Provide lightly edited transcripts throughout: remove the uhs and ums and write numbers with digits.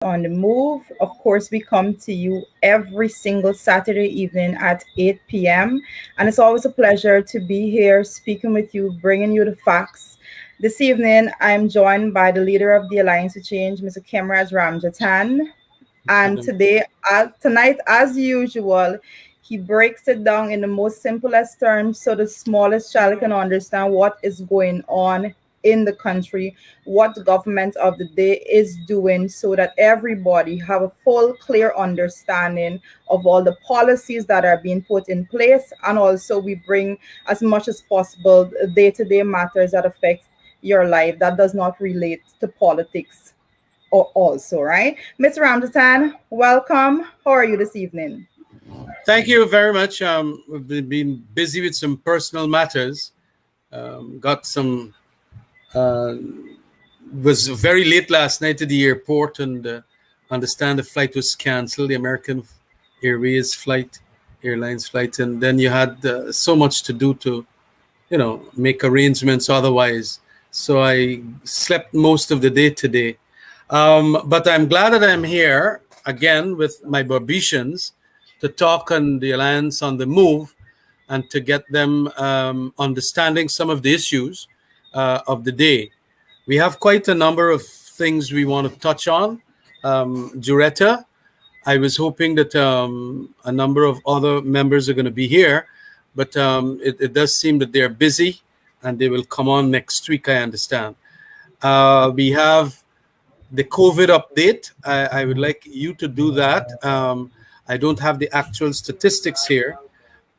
on the Move. Of course, we come to you every single Saturday evening at 8 p.m. And it's always a pleasure to be here speaking with you, bringing you the facts. This evening, I'm joined by the leader of the Alliance to Change, Mr. Kemraj Ramjatan. And Good. tonight, as usual, he breaks it down in the most simplest terms so the smallest child can understand what is going on in the country, what the government of the day is doing, so that everybody have a full, clear understanding of all the policies that are being put in place. And also we bring as much as possible day-to-day matters that affect your life that does not relate to politics also, right? Mr. Ramjatan, welcome. How are you this evening? Thank you very much. We've been busy with some personal matters. Got some. Uh, was very late last night at the airport, and understand the flight was cancelled. The American Airways flight, airlines flight, and then you had so much to do to, make arrangements otherwise. So I slept most of the day today. But I'm glad that I'm here again with my Barbicians to talk on the Alliance on the Move and to get them understanding some of the issues of the day. We have quite a number of things we want to touch on. Juretta, I was hoping that a number of other members are going to be here, but it does seem that they're busy and they will come on next week, I understand. We have the COVID update. I would like you to do that. I don't have the actual statistics here.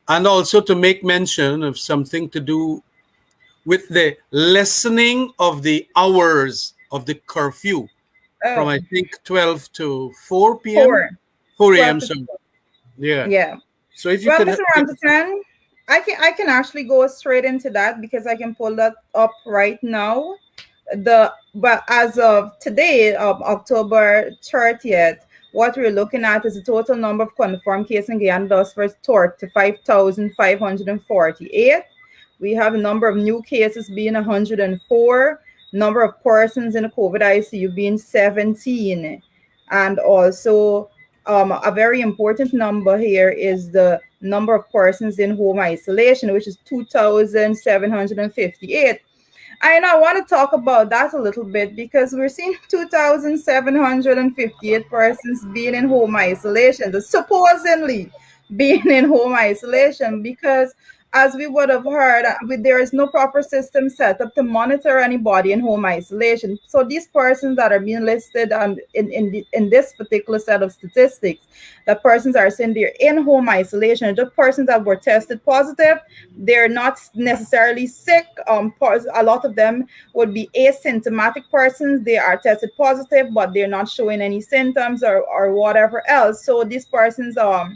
And also to make mention of something to do with the lessening of the hours of the curfew from, Oh, I think, 12 to 4 p.m. four, 4 12 a.m. to So, yeah. yeah. So if you Well, could Mr. give us. Ramjatan, I can actually go straight into that because I can pull that up right now. But as of today, October 30th, what we're looking at is the total number of confirmed cases in Guyana thus far soared to 5,548. We have a number of new cases being 104, number of persons in the COVID ICU being 17, and also a very important number here is the number of persons in home isolation, which is 2,758. I want to talk about that a little bit because we're seeing 2,758 persons being in home isolation, supposedly being in home isolation, because as we would have heard, there is no proper system set up to monitor anybody in home isolation. So these persons that are being listed in this particular set of statistics, the persons are saying they're in home isolation, the persons that were tested positive, they're not necessarily sick. A lot of them would be asymptomatic persons. They are tested positive, but they're not showing any symptoms or whatever else. So these persons are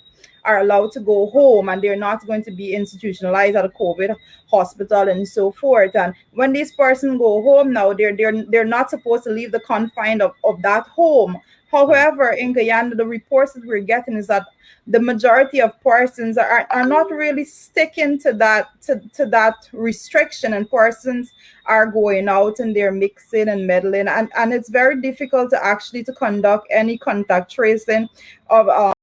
allowed to go home and they're not going to be institutionalized at a COVID hospital and so forth. And when these persons go home now, they're not supposed to leave the confine of that home. Right. However, in Guyana, the reports that we're getting is that the majority of persons are not really sticking to that restriction, and persons are going out and they're mixing and meddling, and it's very difficult to actually to conduct any contact tracing of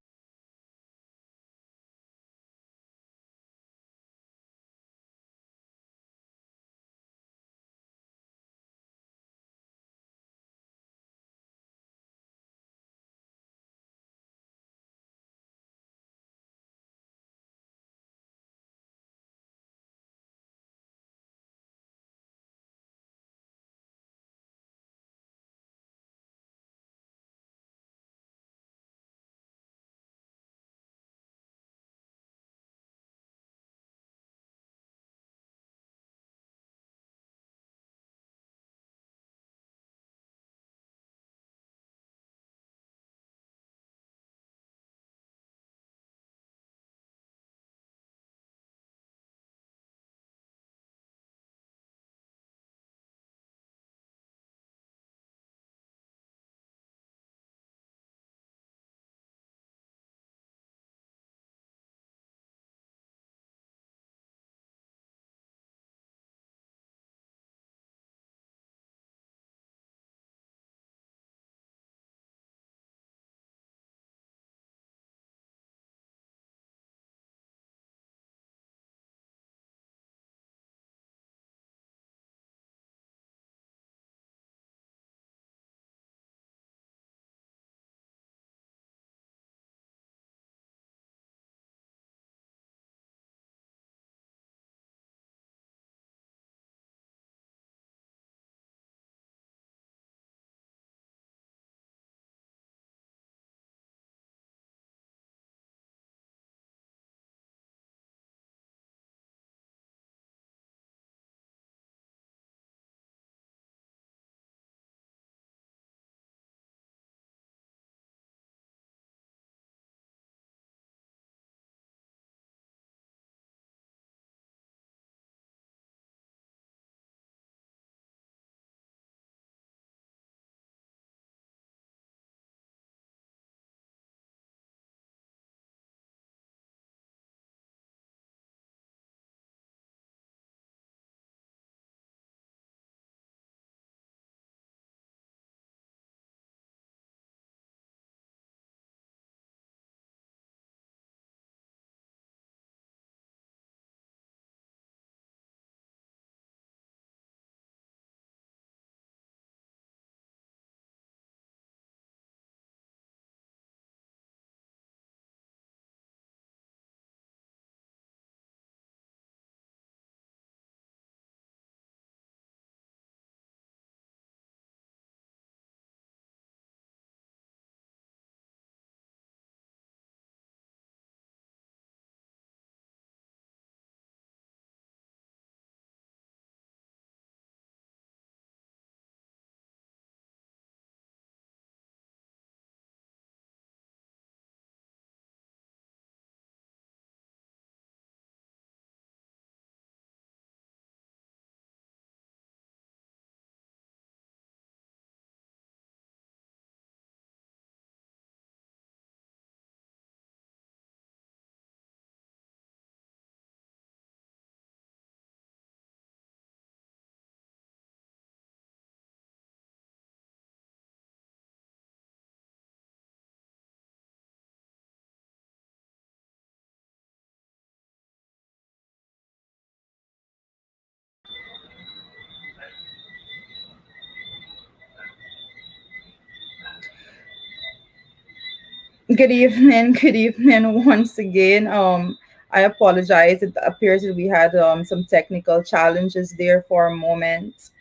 Good evening once again. I apologize. It appears that we had some technical challenges there for a moment,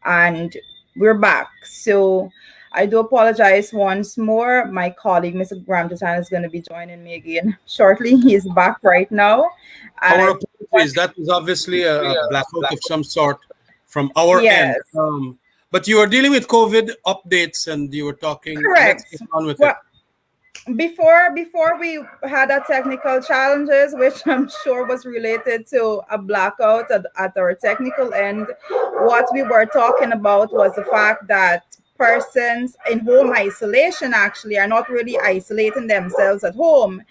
and we're back. So I do apologize once more. My colleague, Mr. Ramjatan, is going to be joining me again shortly. He's back right now, and Our I want apologies. That was obviously a blackout of some sort from our end. yes, But you were dealing with COVID updates and you were talking. Let's correct. get on with Well, it. before we had our technical challenges, which I'm sure was related to a blackout at our technical end, what we were talking about was the fact that persons in home isolation actually are not really isolating themselves at home.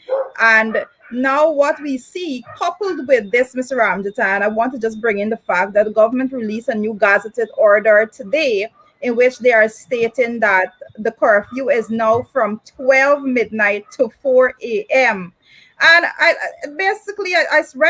And now what we see coupled with this, Mr. Ramjatan, I want to just bring in the fact that the government released a new gazetted order today in which they are stating that the curfew is now from 12 midnight to 4 a.m. And I read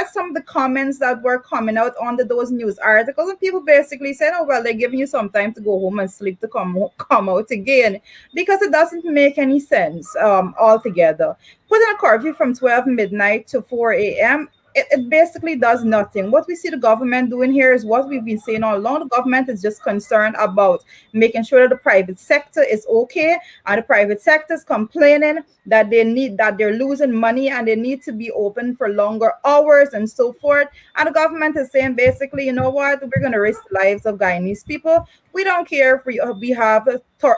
some of the comments that were coming out under those news articles, and people basically said, "Oh well, they're giving you some time to go home and sleep to come out again," because it doesn't make any sense altogether. Putting a curfew from 12 midnight to 4 a.m. It basically does nothing. What we see the government doing here is what we've been saying all along. The government is just concerned about making sure that the private sector is okay, and the private sector is complaining that they're losing money and they need to be open for longer hours and so forth. And the government is saying basically, you know what, we're going to risk the lives of Guyanese people. We don't care if we have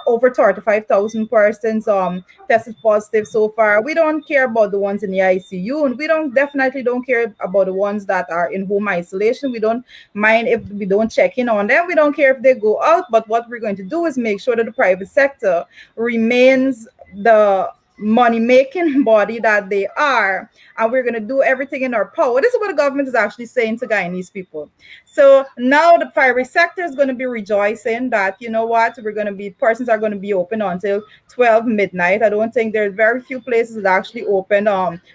over 35,000 persons tested positive so far. We don't care about the ones in the ICU, and we definitely don't care about the ones that are in home isolation. We don't mind if we don't check in on them. We don't care if they go out. But what we're going to do is make sure that the private sector remains the money making body that they are, and we're going to do everything in our power. This is what the government is actually saying to Guyanese people. So now the private sector is going to be rejoicing that, you know what, we're going to be persons are going to be open until 12 midnight. I don't think there's very few places that actually open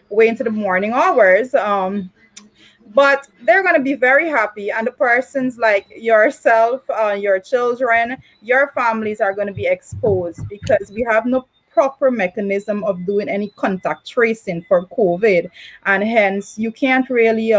way into the morning hours. But they're going to be very happy, and the persons like yourself, your children, your families are going to be exposed because we have no proper mechanism of doing any contact tracing for COVID, and hence you can't really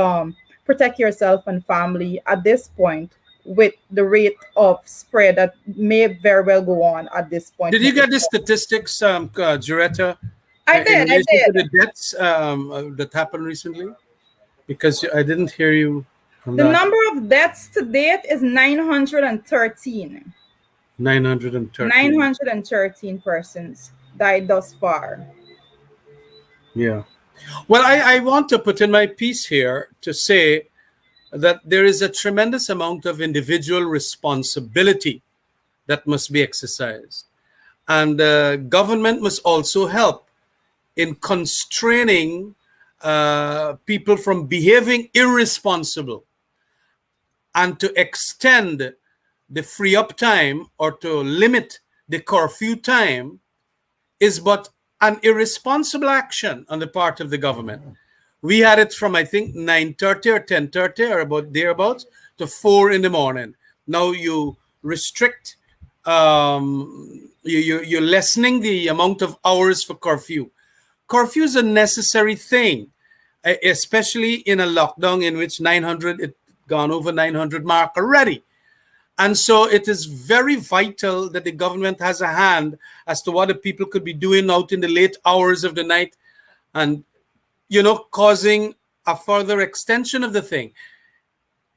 protect yourself and family at this point with the rate of spread that may very well go on at this point. Did you get the statistics, Juretta, in I relation to did. the deaths that happened recently? Because I didn't hear you on The that. number of deaths to date is 913. 913. 913 persons died thus far. Yeah. Well, I want to put in my piece here to say that there is a tremendous amount of individual responsibility that must be exercised. And government must also help in constraining people from behaving irresponsible, and to extend the free up time or to limit the curfew time is but an irresponsible action on the part of the government. We had it from, I think, 9:30 or 10:30 or about thereabouts to 4 in the morning. Now you restrict, you're lessening the amount of hours for curfew. Curfew is a necessary thing, especially in a lockdown in which 900, it gone over 900 mark already. And so it is very vital that the government has a hand as to what the people could be doing out in the late hours of the night and, causing a further extension of the thing.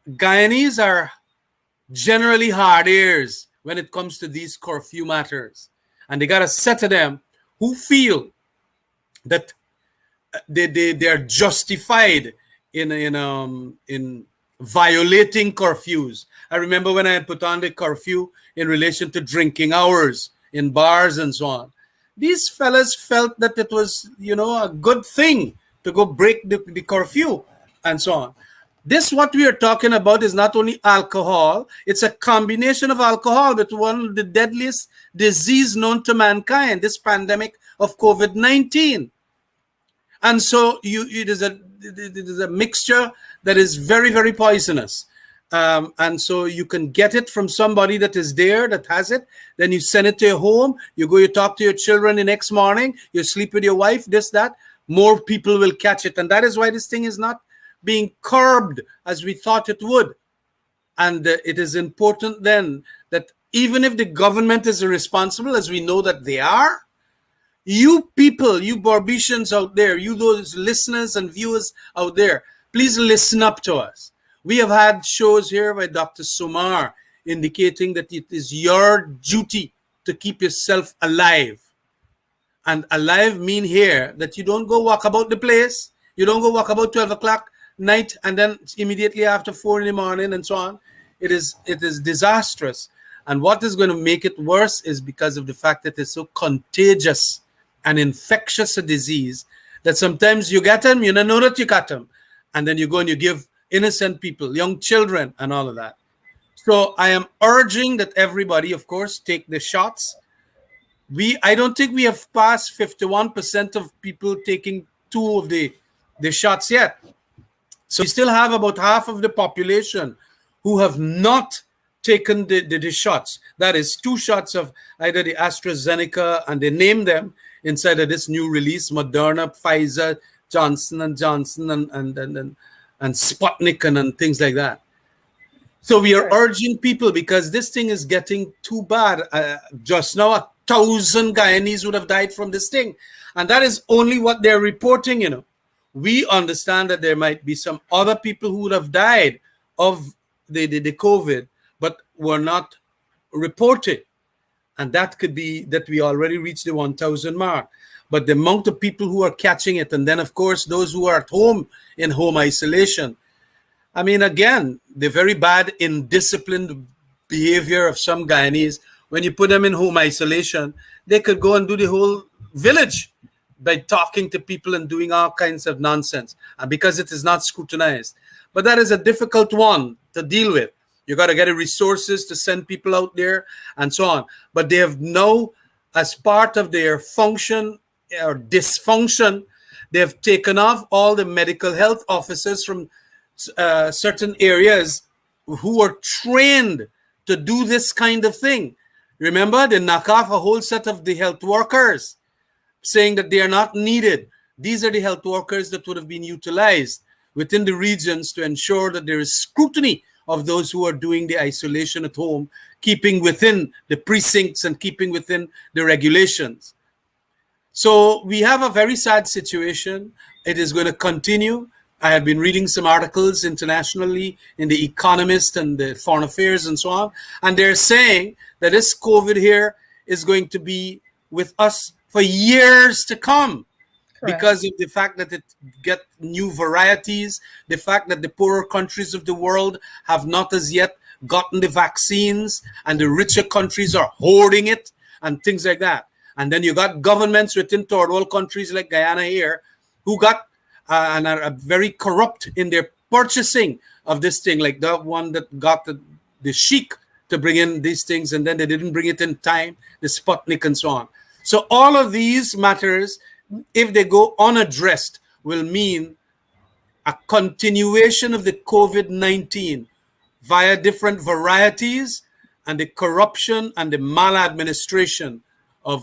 Guyanese are generally hard ears when it comes to these curfew matters. And they got a set of them who feel that they are justified in violating curfews. I remember when I had put on the curfew in relation to drinking hours in bars and so on. These fellas felt that it was, a good thing to go break the curfew and so on. This, what we are talking about, is not only alcohol, it's a combination of alcohol with one of the deadliest disease known to mankind, this pandemic of COVID-19. And so it is a mixture that is very, very poisonous. And so you can get it from somebody that is there, that has it. Then you send it to your home. You go, you talk to your children the next morning. You sleep with your wife, this, that. More people will catch it. And that is why this thing is not being curbed as we thought it would. And it is important then that even if the government is irresponsible, as we know that they are, you people, you Barbicians out there, you those listeners and viewers out there, please listen up to us. We have had shows here by Dr. Sumar indicating that it is your duty to keep yourself alive. And alive mean here that you don't go walk about the place, you don't go walk about 12 o'clock night and then immediately after 4 in the morning and so on. It is disastrous. And what is going to make it worse is because of the fact that it's so contagious and infectious a disease that sometimes you get them, you don't know that you got them. And then you go and you give innocent people, young children, and all of that. So I am urging that everybody, of course, take the shots. I don't think we have passed 51% of people taking 2 of the shots yet. So we still have about half of the population who have not taken the shots. That is 2 shots of either the AstraZeneca, and they name them inside of this new release, Moderna, Pfizer, Johnson & Johnson, and Sputnik and things like that. So we are urging people, because this thing is getting too bad. Just now, 1,000 Guyanese would have died from this thing. And that is only what they're reporting, you know. We understand that there might be some other people who would have died of the COVID, but were not reported. And that could be that we already reached the 1,000 mark. But the amount of people who are catching it, and then, of course, those who are at home in home isolation. I mean, again, the very bad, indisciplined behavior of some Guyanese, when you put them in home isolation, they could go and do the whole village by talking to people and doing all kinds of nonsense, and because it is not scrutinized. But that is a difficult one to deal with. You got to get the resources to send people out there and so on. But they have now, as part of their function or dysfunction, they have taken off all the medical health officers from certain areas who are trained to do this kind of thing. Remember, they knock off a whole set of the health workers, saying that they are not needed. These are the health workers that would have been utilized within the regions to ensure that there is scrutiny of those who are doing the isolation at home, keeping within the precincts and keeping within the regulations. So we have a very sad situation. It is going to continue. I have been reading some articles internationally in The Economist and the Foreign Affairs and so on, and they're saying that this COVID here is going to be with us for years to come. Correct. Because of the fact that it get new varieties, the fact that the poorer countries of the world have not as yet gotten the vaccines, and the richer countries are hoarding it and things like that. And then you got governments within third world countries like Guyana here who got and are very corrupt in their purchasing of this thing, like the one that got the Sheikh to bring in these things, and then they didn't bring it in time, the Sputnik and so on. So all of these matters, if they go unaddressed, will mean a continuation of the COVID-19 via different varieties, and the corruption and the maladministration of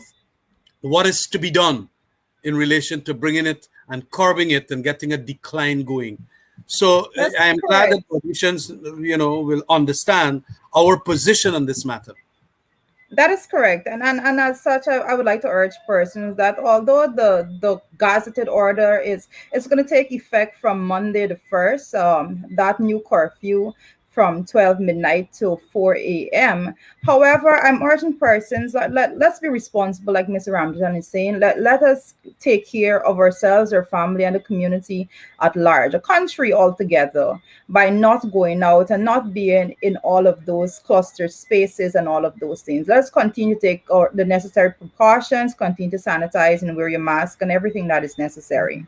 what is to be done in relation to bringing it and curbing it and getting a decline going. So I am glad that politicians, will understand our position on this matter. That is correct. And as such, I would like to urge persons that although the gazetted order it's going to take effect from Monday the 1st, that new curfew from 12 midnight to 4 a.m. However, I'm urging persons that let's be responsible, like Mr. Ramjan is saying. Let us take care of ourselves, our family, and the community at large, the country altogether, by not going out and not being in all of those cluster spaces and all of those things. Let's continue to take the necessary precautions, continue to sanitize and wear your mask and everything that is necessary.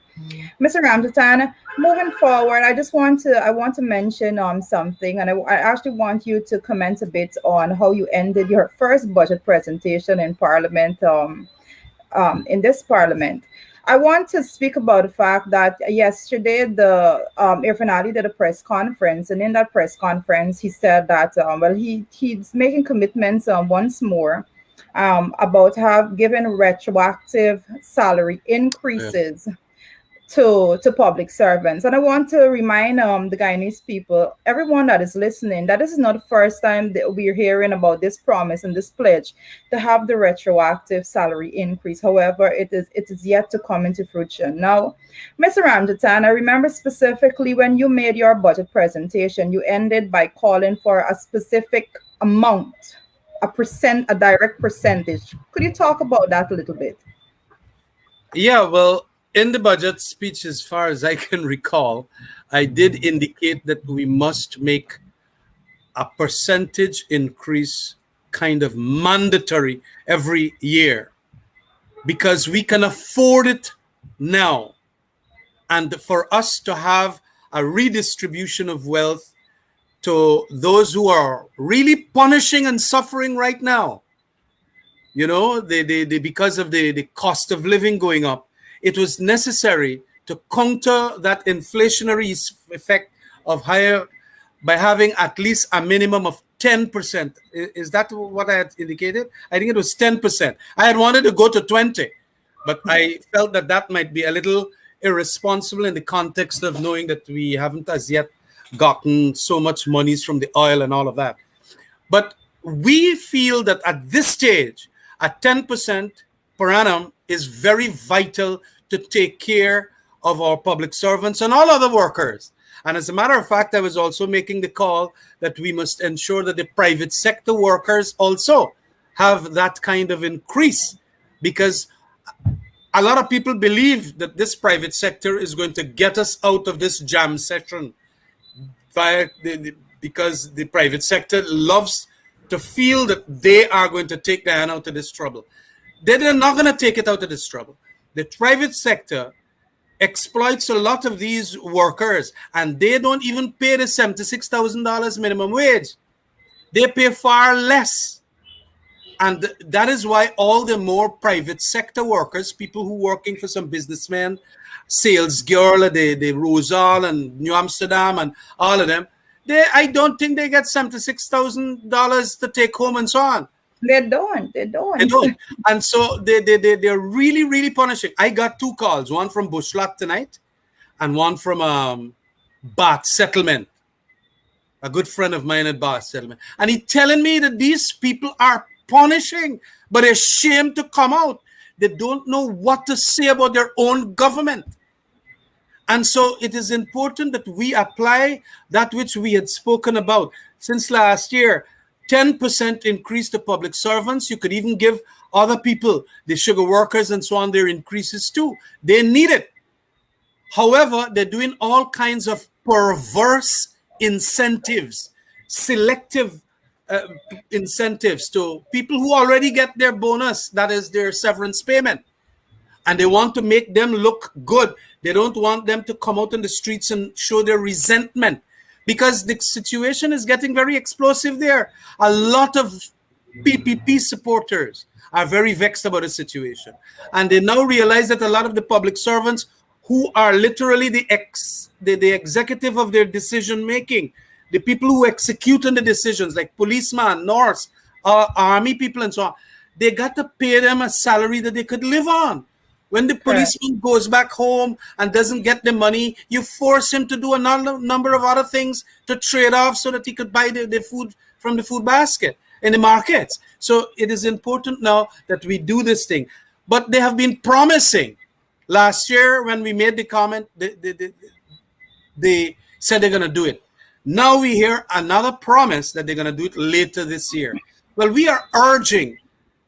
Mr. Ramjatan, moving forward, I want to mention something, and I actually want you to comment a bit on how you ended your first budget presentation in Parliament, in this Parliament. I want to speak about the fact that yesterday the Irfan Ali did a press conference, and in that press conference, he said that he's making commitments once more about have given retroactive salary Yeah. increases to public servants. And I want to remind the Guyanese people, everyone that is listening, that this is not the first time that we're hearing about this promise and this pledge to have the retroactive salary increase. However, it is yet to come into fruition. Now, Mr. Ramjatan, I remember specifically when you made your budget presentation, you ended by calling for a specific amount, a direct percentage. Could you talk about that a little bit? Yeah, well, in the budget speech, as far as I can recall, I did indicate that we must make a percentage increase kind of mandatory every year because we can afford it now. And for us to have a redistribution of wealth to those who are really punishing and suffering right now, they because of the cost of living going up, it was necessary to counter that inflationary effect of higher by having at least a minimum of 10%. Is that what I had indicated? I think it was 10%. I had wanted to go to 20, but I felt that that might be a little irresponsible in the context of knowing that we haven't as yet gotten so much monies from the oil and all of that. But we feel that at this stage, at 10% per annum is very vital to take care of our public servants and all other workers. And as a matter of fact, I was also making the call that we must ensure that the private sector workers also have that kind of increase, because a lot of people believe that this private sector is going to get us out of this jam session because the private sector loves to feel that they are going to take their hand out of this trouble. They're not going to take it out of this trouble. The private sector exploits a lot of these workers, and they don't even pay the $76,000 minimum wage. They pay far less. And that is why all the more private sector workers, people who are working for some businessmen, sales girl, the Rosal and New Amsterdam and all of them, I don't think they get $76,000 to take home and so on. They don't. They don't. They don't. And so they're really, really punishing. I got 2 calls, one from Bushlot tonight and one from Bath Settlement, a good friend of mine at Bath Settlement. And he's telling me that these people are punishing, but they're ashamed to come out. They don't know what to say about their own government. And so it is important that we apply that which we had spoken about since last year. 10% increase to public servants. You could even give other people, the sugar workers and so on, their increases too. They need it. However, they're doing all kinds of perverse incentives, selective incentives to people who already get their bonus, that is their severance payment. And they want to make them look good. They don't want them to come out in the streets and show their resentment, because the situation is getting very explosive there. A lot of PPP supporters are very vexed about the situation. And they now realize that a lot of the public servants who are literally the executive of their decision making, the people who execute on the decisions, like policemen, nurse, army people and so on, they got to pay them a salary that they could live on. When the policeman goes back home and doesn't get the money, you force him to do a number of other things to trade off so that he could buy the food from the food basket in the markets. So it is important now that we do this thing. But they have been promising. Last year, when we made the comment, they said they're going to do it. Now we hear another promise that they're going to do it later this year. Well, we are urging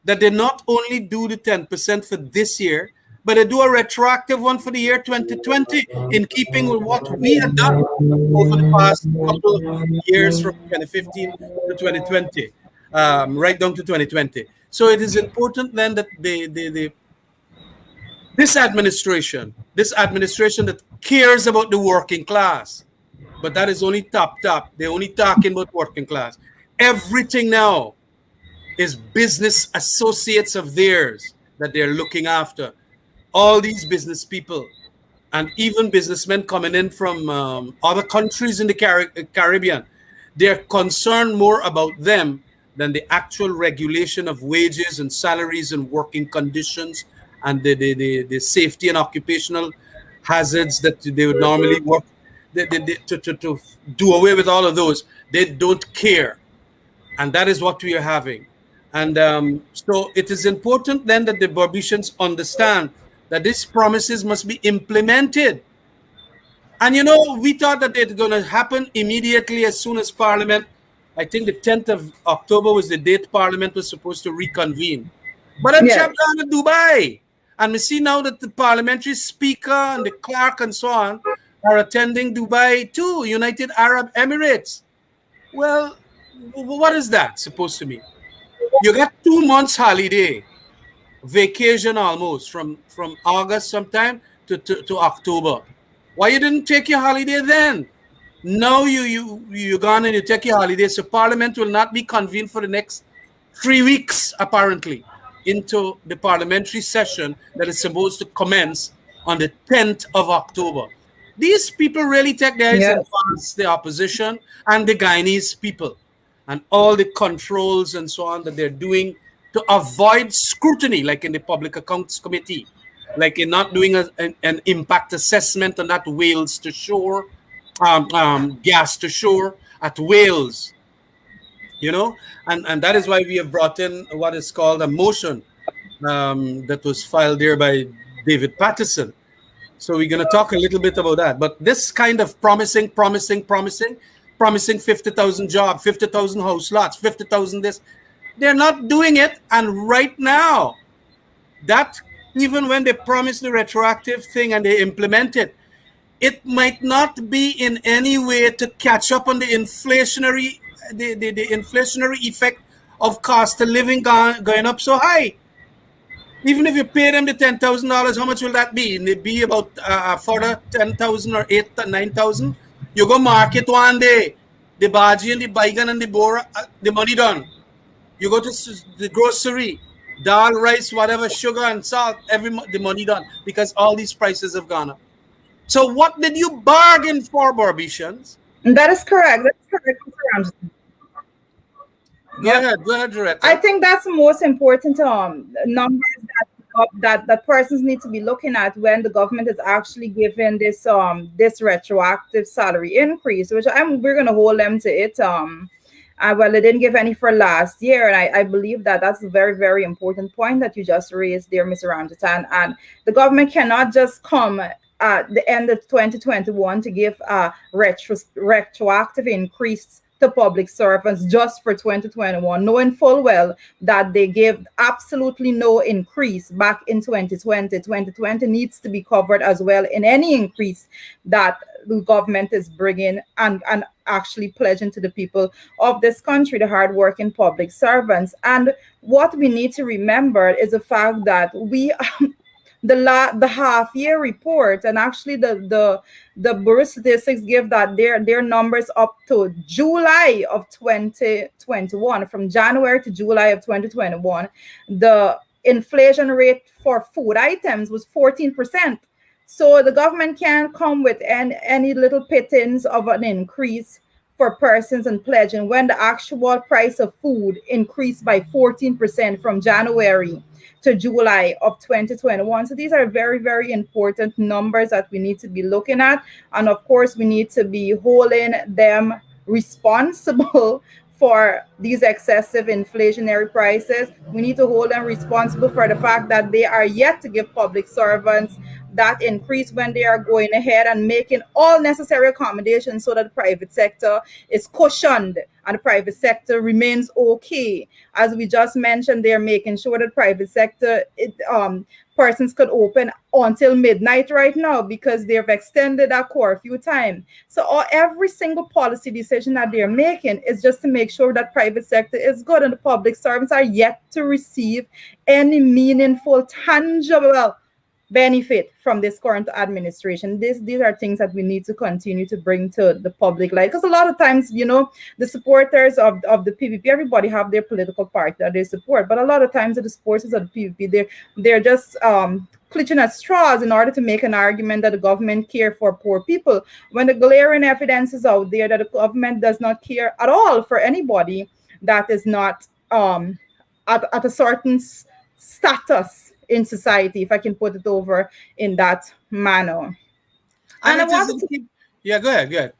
that they not only do the 10% for this year, but they do a retroactive one for the year 2020, in keeping with what we had done over the past couple of years from 2015 to 2020, right down to 2020. So it is important then that this administration that cares about the working class, but that is only top. They're only talking about working class. Everything now is business associates of theirs that they're looking after. all these business people and even businessmen coming in from other countries in the Caribbean, they're concerned more about them than the actual regulation of wages and salaries and working conditions and the safety and occupational hazards that they would normally work. To do away with all of those, they don't care. And that is what we are having. And so it is important then that the Barbicians understand that these promises must be implemented. And we thought that it's going to happen immediately as soon as Parliament, I think the 10th of October was the date Parliament was supposed to reconvene. But I'm Yes. down in Dubai. And we see now that the parliamentary speaker and the clerk and so on are attending Dubai too, United Arab Emirates. Well, what is that supposed to mean? You got 2 months holiday, vacation almost from August sometime to October. Why you didn't take your holiday then? Now you gone and you take your holiday. So Parliament will not be convened for the next 3 weeks apparently into the parliamentary session that is supposed to commence on the 10th of October. These people really take their eyes and pass the opposition and the Guyanese people and all the controls and so on that they're doing to avoid scrutiny, like in the Public Accounts Committee, like in not doing an impact assessment on that Wales to shore, gas to shore at Wales, and that is why we have brought in what is called a motion that was filed there by David Patterson. So we're going to talk a little bit about that. But this kind of promising 50,000 jobs, 50,000 house lots, 50,000 this, they're not doing it. And right now, that even when they promise the retroactive thing and they implement it, it might not be in any way to catch up on the inflationary effect of cost of living going up so high. Even if you pay them the $10,000, how much will that be? It'd be about further 10,000 or 8,000, 9,000. You go market one day, the bhaji and the baigan and the bora, the money done. You go to the grocery, dal, rice, whatever, sugar and salt, the money done because all these prices have gone up. So what did you bargain for, Barbicians? That is correct. That's correct, Mr. Ramsey. Go ahead, Doretta. I think that's the most important numbers that persons need to be looking at when the government is actually giving this retroactive salary increase, which we're going to hold them to it. Well, they didn't give any for last year, and I believe that that's a very, very important point that you just raised there, Mr. Ramjitan. And the government cannot just come at the end of 2021 to give a retroactive increase to public servants just for 2021, knowing full well that they gave absolutely no increase back in 2020. 2020 needs to be covered as well in any increase that the government is bringing and actually pledging to the people of this country, the hardworking public servants. And what we need to remember is the fact that we the half-year report and actually the Bureau Statistics give that their numbers up to July of 2021, from January to July of 2021, the inflation rate for food items was 14%. So the government can't come with any little pittance of an increase for persons and pledging when the actual price of food increased by 14% from January to July of 2021. So these are very, very important numbers that we need to be looking at. And of course, we need to be holding them responsible for these excessive inflationary prices. We need to hold them responsible for the fact that they are yet to give public servants that increase when they are going ahead and making all necessary accommodations so that the private sector is cushioned and the private sector remains okay. As we just mentioned, they're making sure that private sector persons could open until midnight right now because they've extended that curfew time. So every single policy decision that they're making is just to make sure that private sector is good and the public servants are yet to receive any meaningful, tangible benefit from this current administration. These are things that we need to continue to bring to the public light, because a lot of times, the supporters of the PPP, everybody have their political party that they support, but a lot of times the supporters of the PPP, they're just clutching at straws in order to make an argument that the government care for poor people, when the glaring evidence is out there that the government does not care at all for anybody that is not at a certain status in society, if I can put it over in that manner. And And I it is wanted to indeed. Yeah, go ahead. Go ahead.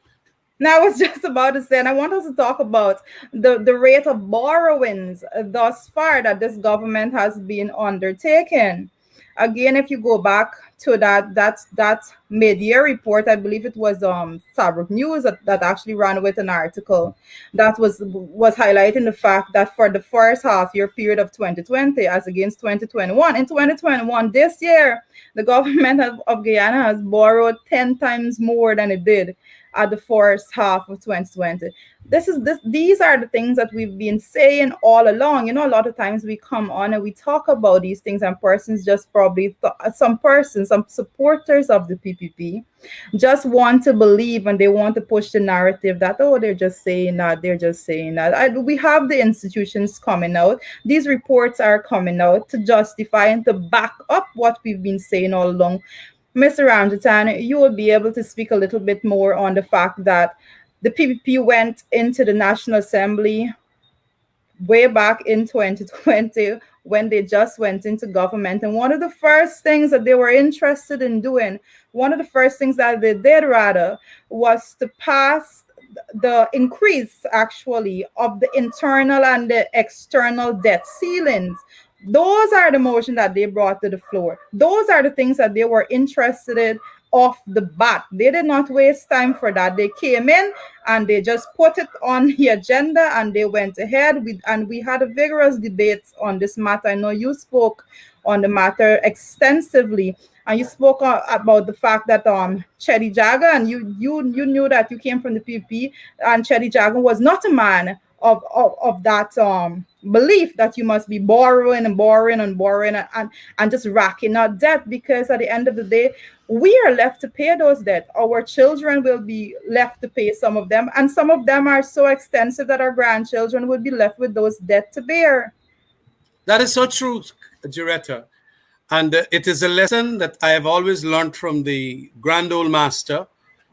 now, I was just about to say, and I want us to talk about the rate of borrowings thus far that this government has been undertaking. Again, if you go back to that mid-year report, I believe it was Sabrok News that actually ran with an article that was highlighting the fact that for the first half year period of 2020 as against 2021, in 2021, this year, the government of Guyana has borrowed 10 times more than it did at the first half of 2020. These are the things that we've been saying all along. A lot of times we come on and we talk about these things, and persons just probably some supporters of the PPP just want to believe, and they want to push the narrative that, oh, they're just saying that. We have the institutions coming out, these reports are coming out to justify and to back up what we've been saying all along. Mr. Ramjatan, you will be able to speak a little bit more on the fact that the PPP went into the National Assembly way back in 2020 when they just went into government. And one of the first things that they were interested in doing, one of the first things that they did rather, was to pass the increase actually of the internal and the external debt ceilings. Those are the motion that they brought to the floor. Those are the things that they were interested in off the bat. They did not waste time for that. They came in and they just put it on the agenda and they went ahead and we had a vigorous debate on this matter. I know you spoke on the matter extensively, and you spoke about the fact that Cheddi Jagan, and you knew that you came from the PPP, and Cheddi Jagan was not a man of that belief that you must be borrowing and borrowing and borrowing and just racking up debt, because at the end of the day, we are left to pay those debt. Our children will be left to pay some of them, and some of them are so extensive that our grandchildren will be left with those debt to bear. That is so true, Jaretta. And it is a lesson that I have always learned from the grand old master,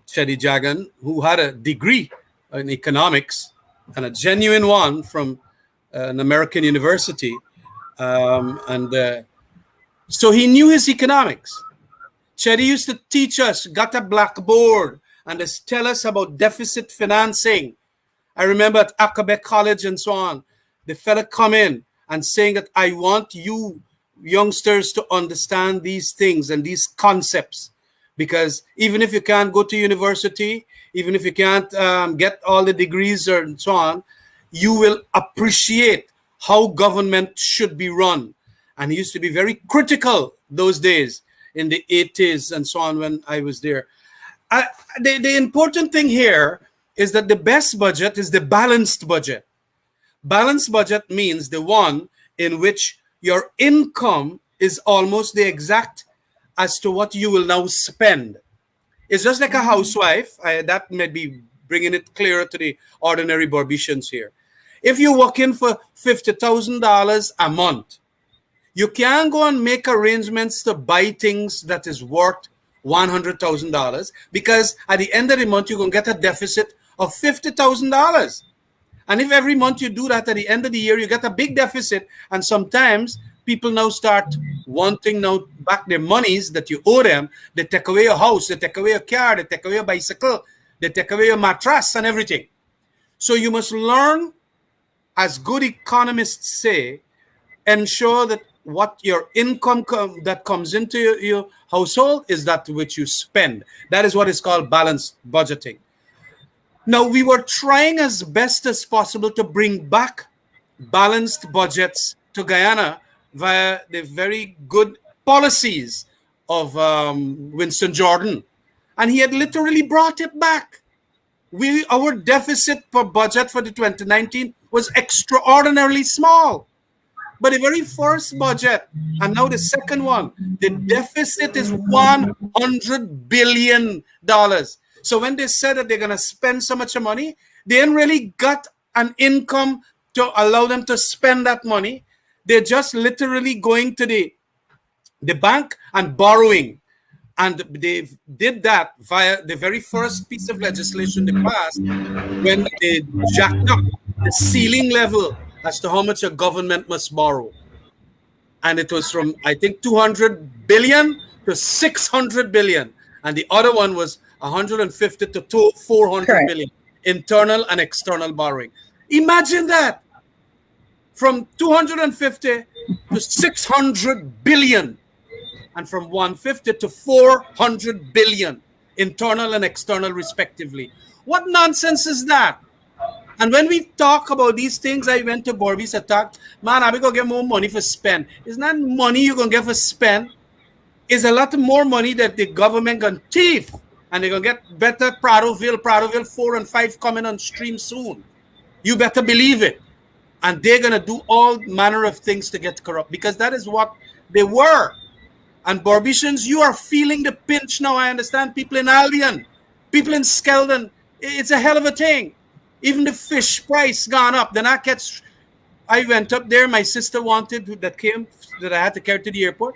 Cheddi Jagan, who had a degree in economics, and a genuine one from an American university. So he knew his economics. Cheddi used to teach us, got a blackboard, and tell us about deficit financing. I remember at Akabek College and so on, the fella come in and saying that I want you youngsters to understand these things and these concepts, because even if you can't go to university, even if you can't get all the degrees and so on, you will appreciate how government should be run. And he used to be very critical those days in the 80s and so on when I was there. The important thing here is that the best budget is the balanced budget. Balanced budget means the one in which your income is almost the exact as to what you will now spend. It's just like a housewife. That may be bringing it clearer to the ordinary Barbicians here. If you work in for $50,000 a month, you can go and make arrangements to buy things that is worth $100,000, because at the end of the month, you're going to get a deficit of $50,000. And if every month you do that, at the end of the year, you get a big deficit. And sometimes people now start wanting now back their monies that you owe them. They take away your house, they take away your car, they take away your bicycle, they take away your mattress and everything. So you must learn, as good economists say, ensure that what your income that comes into your household is that which you spend. That is what is called balanced budgeting. Now, we were trying as best as possible to bring back balanced budgets to Guyana via the very good policies of Winston Jordan. And he had literally brought it back. Our deficit per budget for the 2019 was extraordinarily small. But the very first budget, and now the second one, the deficit is $100 billion. So when they said that they're going to spend so much money, they ain't really got an income to allow them to spend that money. They're just literally going to the bank and borrowing. And they did that via the very first piece of legislation they passed when they jacked up the ceiling level as to how much a government must borrow. And it was from, I think, 200 billion to 600 billion. And the other one was 150 to 400 Correct. billion, internal and external borrowing. Imagine that, from 250 to 600 billion, and from 150 to 400 billion, internal and external respectively. What nonsense is that? And when we talk about these things, I went to Borby's attack. Man, I'm going to get more money for spend. It's not money you're going to get for spend. It's a lot more money that the government going to thief. And they're going to get better Prattville 4 and 5 coming on stream soon. You better believe it. And they're going to do all manner of things to get corrupt, because that is what they were. And Barbicians, you are feeling the pinch now. I understand people in Albion, people in Skeldon. It's a hell of a thing. Even the fish price gone up. Then I went up there. My sister wanted, that I had to carry to the airport.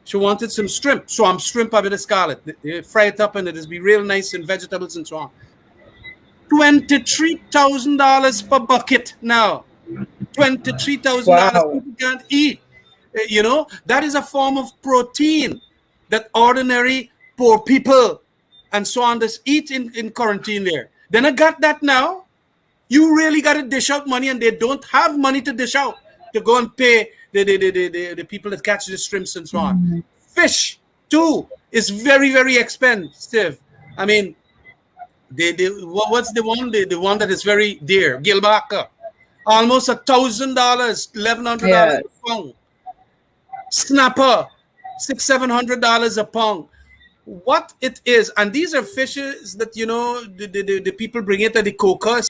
She wanted some shrimp. So I'm shrimp up with the scarlet. They fry it up and it is be real nice in vegetables and so on. $23,000 per bucket now. $23,000 Wow. people can't eat. That is a form of protein that ordinary poor people and so on just eat in quarantine there. Then I got that now. You really got to dish out money, and they don't have money to dish out to go and pay the people that catch the shrimps and so on. Fish, too, is very, very expensive. I mean, what's the one that is very dear? Gilbaka. Almost $1,000, $1,100 Yes. a pound. Snapper, $600-700 a pound. What it is, and these are fishes that the people bring it at the coca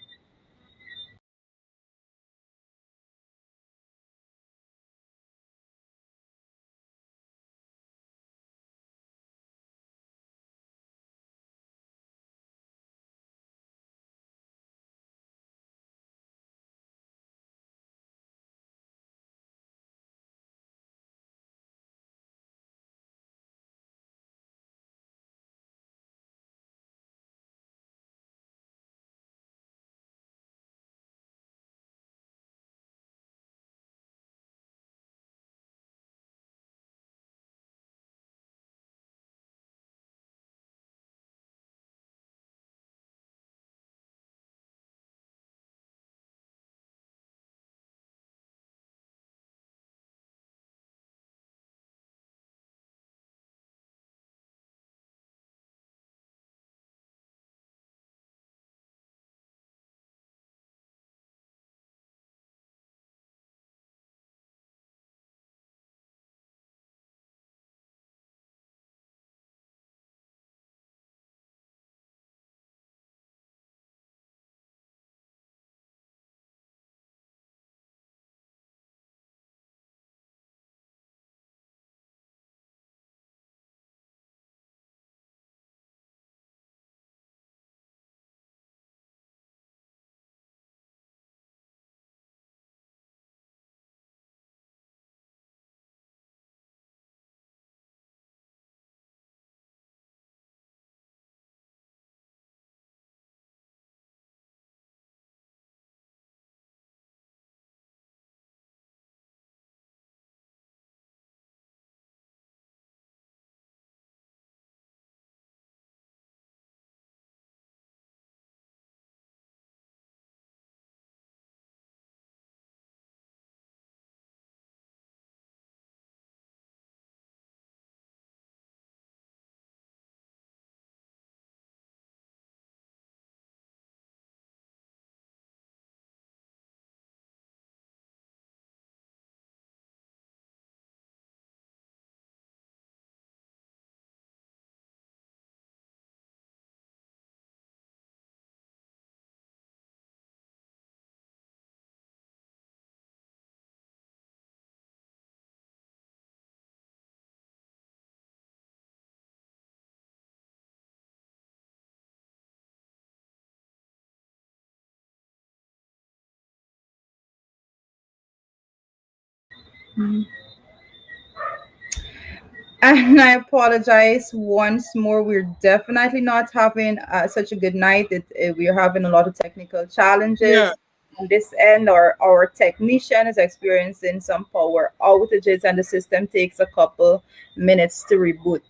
And I apologize once more. We're definitely not having such a good night. We're having a lot of technical Yeah. challenges on this end. Our technician is experiencing some power outages, and the system takes a couple minutes to reboot.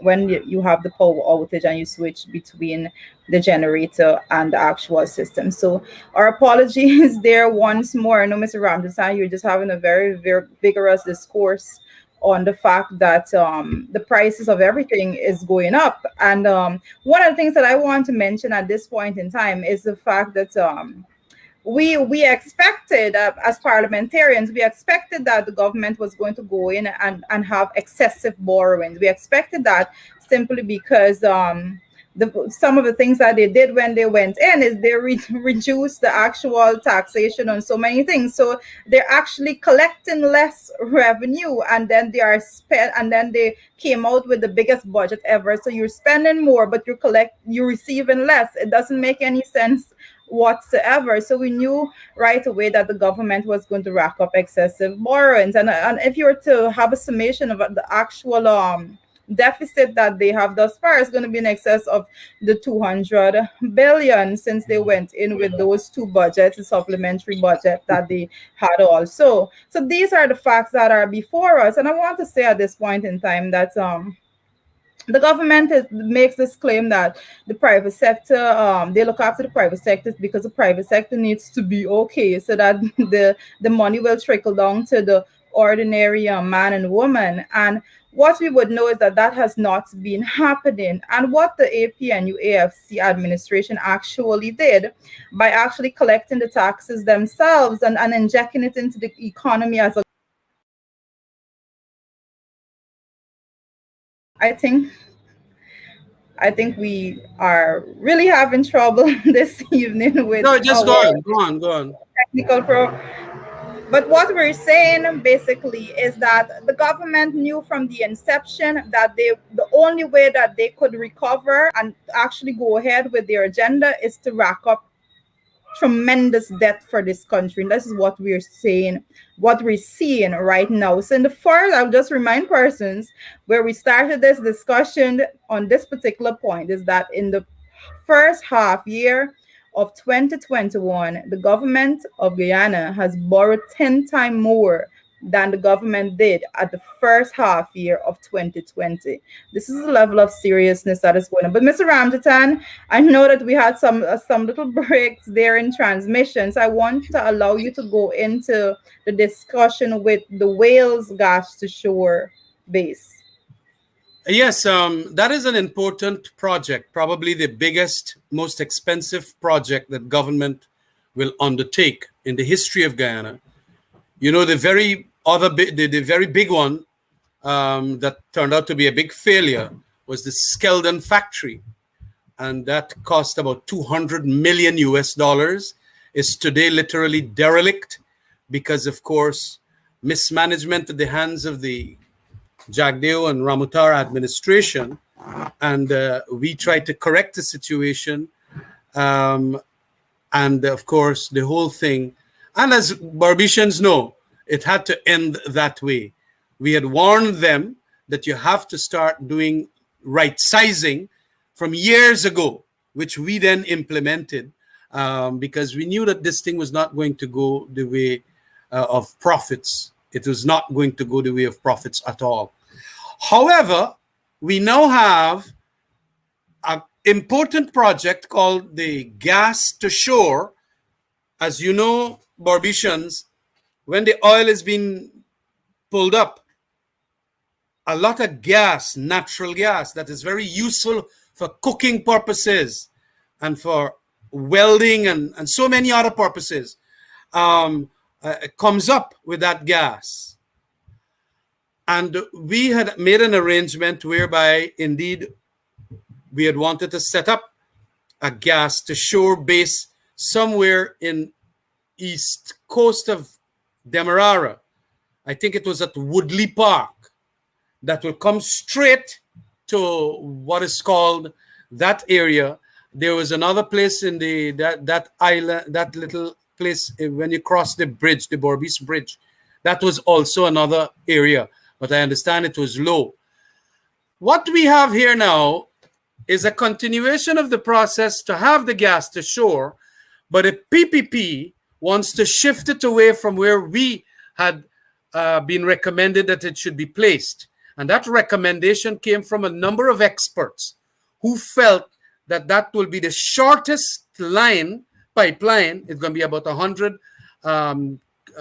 When you have the power outage and you switch between the generator and the actual system. So our apologies there once more. I know, Mr. Ramjasan, you're just having a very, very vigorous discourse on the fact that the prices of everything is going up. And one of the things that I want to mention at this point in time is the fact that we expected, as parliamentarians, we expected that the government was going to go in and have excessive borrowings. We expected that simply because some of the things that they did when they went in is they reduced the actual taxation on so many things. So they're actually collecting less revenue, and then they are spent, and then they came out with the biggest budget ever. So you're spending more, but you're receiving less. It doesn't make any sense whatsoever. So we knew right away that the government was going to rack up excessive borrowings. And if you were to have a summation of the actual deficit that they have thus far, is going to be in excess of the 200 billion, since they went in with those two budgets, the supplementary budget that they had also. So these are the facts that are before us. And I want to say at this point in time that the government makes this claim that the private sector, they look after the private sector because the private sector needs to be okay, so that the money will trickle down to the ordinary man and woman. And what we would know is that that has not been happening. And what the APNU AFC administration actually did by actually collecting the taxes themselves and injecting it into the economy as a, I think I think we are really having trouble this evening with No, just go our on, go on, go on. technical pro. But what we're saying basically is that the government knew from the inception that the only way that they could recover and actually go ahead with their agenda is to rack up tremendous debt for this country. And this is what we're saying, what we're seeing right now. So in the first, I'll just remind persons where we started this discussion on this particular point is that in the first half year of 2021, the government of Guyana has borrowed 10 times more than the government did at the first half year of 2020. This is the level of seriousness that is going on. But Mr. Ramjatan, I know that we had some little breaks there in transmissions. I want to allow you to go into the discussion with the Wales gas to shore base. Yes, that is an important project, probably the biggest, most expensive project that government will undertake in the history of Guyana. You know, the very big one that turned out to be a big failure was the Skeldon factory, and that cost about 200 million US dollars. Is today literally derelict because, of course, mismanagement at the hands of the Jagdeo and Ramutar administration, and we tried to correct the situation, and of course the whole thing. And as Barbicians know, it had to end that way. We had warned them that you have to start doing right sizing from years ago, which we then implemented because we knew that this thing was not going to go the way of profits. It was not going to go the way of profits at all. However, we now have an important project called the Gas to Shore. As you know, Barbicians, when the oil is being pulled up, a lot of gas, natural gas, that is very useful for cooking purposes and for welding and so many other purposes, comes up with that gas. And we had made an arrangement whereby, indeed, we had wanted to set up a gas to shore base somewhere in east coast of Demerara. I think it was at Woodley Park, that will come straight to what is called that area. There was another place in that island, that little place when you cross the bridge, the Berbice Bridge. That was also another area, but I understand it was low. What we have here now is a continuation of the process to have the gas to shore, but a PPP wants to shift it away from where we had been recommended that it should be placed. And that recommendation came from a number of experts who felt that that will be the shortest pipeline. It's going to be about 100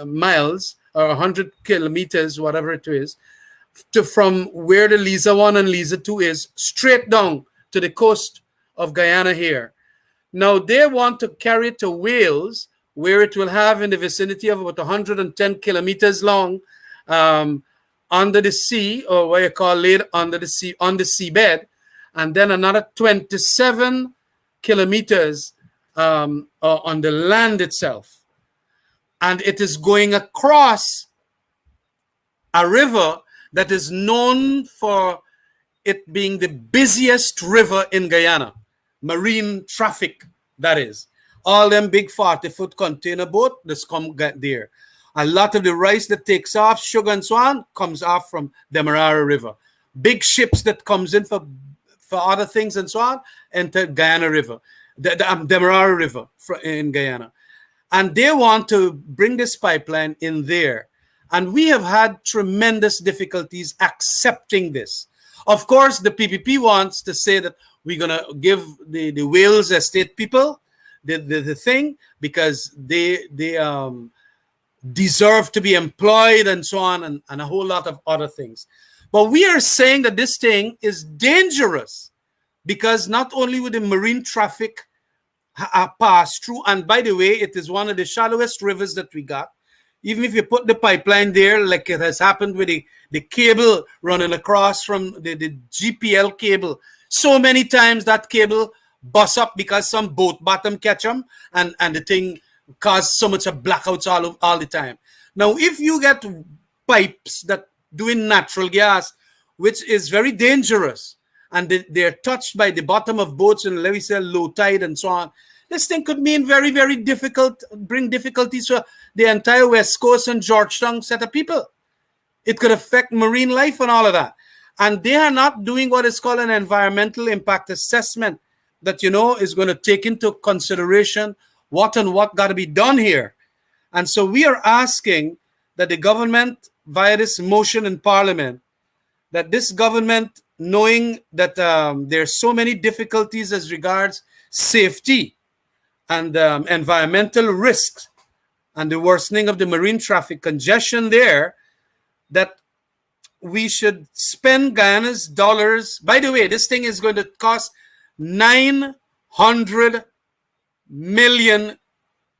miles or 100 kilometers, whatever it is, from where the Liza 1 and Liza 2 is, straight down to the coast of Guyana here. Now, they want to carry it to Wales, where it will have in the vicinity of about 110 kilometers long, under the sea, or what you call laid under the sea, on the seabed, and then another 27 kilometers on the land itself. And it is going across a river that is known for it being the busiest river in Guyana. Marine traffic, that is. All them big 40-foot container boat that's come there. A lot of the rice that takes off, sugar and so on, comes off from Demerara River. Big ships that comes in for other things and so on, enter Guyana River, the Demerara River in Guyana. And they want to bring this pipeline in there. And we have had tremendous difficulties accepting this. Of course, the PPP wants to say that we're going to give the Wales estate people the thing because they deserve to be employed and so on, and a whole lot of other things. But we are saying that this thing is dangerous because not only would the marine traffic pass through, and by the way, it is one of the shallowest rivers that we got. Even if you put the pipeline there, like it has happened with the cable running across from the GPL cable, so many times that cable bust up because some boat bottom catch them, and the thing cause so much of blackouts all the time. Now, if you get pipes that doing natural gas, which is very dangerous, and they're touched by the bottom of boats and let me say low tide and so on, this thing could mean very, very difficult, bring difficulties to the entire West Coast and Georgetown set of people. It could affect marine life and all of that. And they are not doing what is called an environmental impact assessment that, is going to take into consideration what got to be done here. And so we are asking that the government, via this motion in Parliament, that this government, knowing that there are so many difficulties as regards safety and environmental risks and the worsening of the marine traffic congestion there, that we should spend Guyana's dollars. By the way, this thing is going to cost $900 million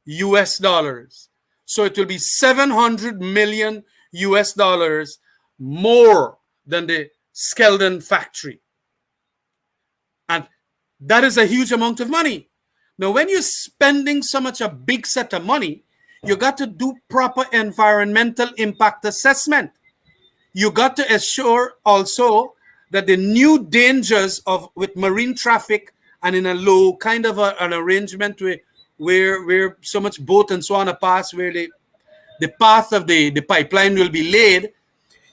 US dollars. So it will be $700 million US dollars more than the Skeldon factory. And that is a huge amount of money. Now, when you're spending so much a big set of money, you got to do proper environmental impact assessment. You got to assure also that the new dangers with marine traffic and in a low kind of an arrangement where so much boat and so on a pass, where the path of the pipeline will be laid,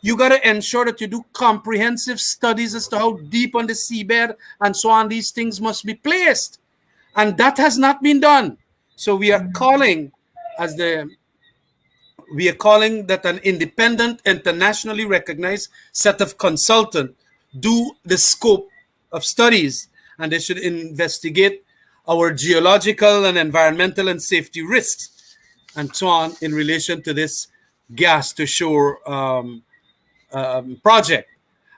you got to ensure that you do comprehensive studies as to how deep on the seabed and so on these things must be placed. And that has not been done. So we are calling that an independent, internationally recognized set of consultants do the scope of studies, and they should investigate our geological and environmental and safety risks and so on in relation to this gas to shore project,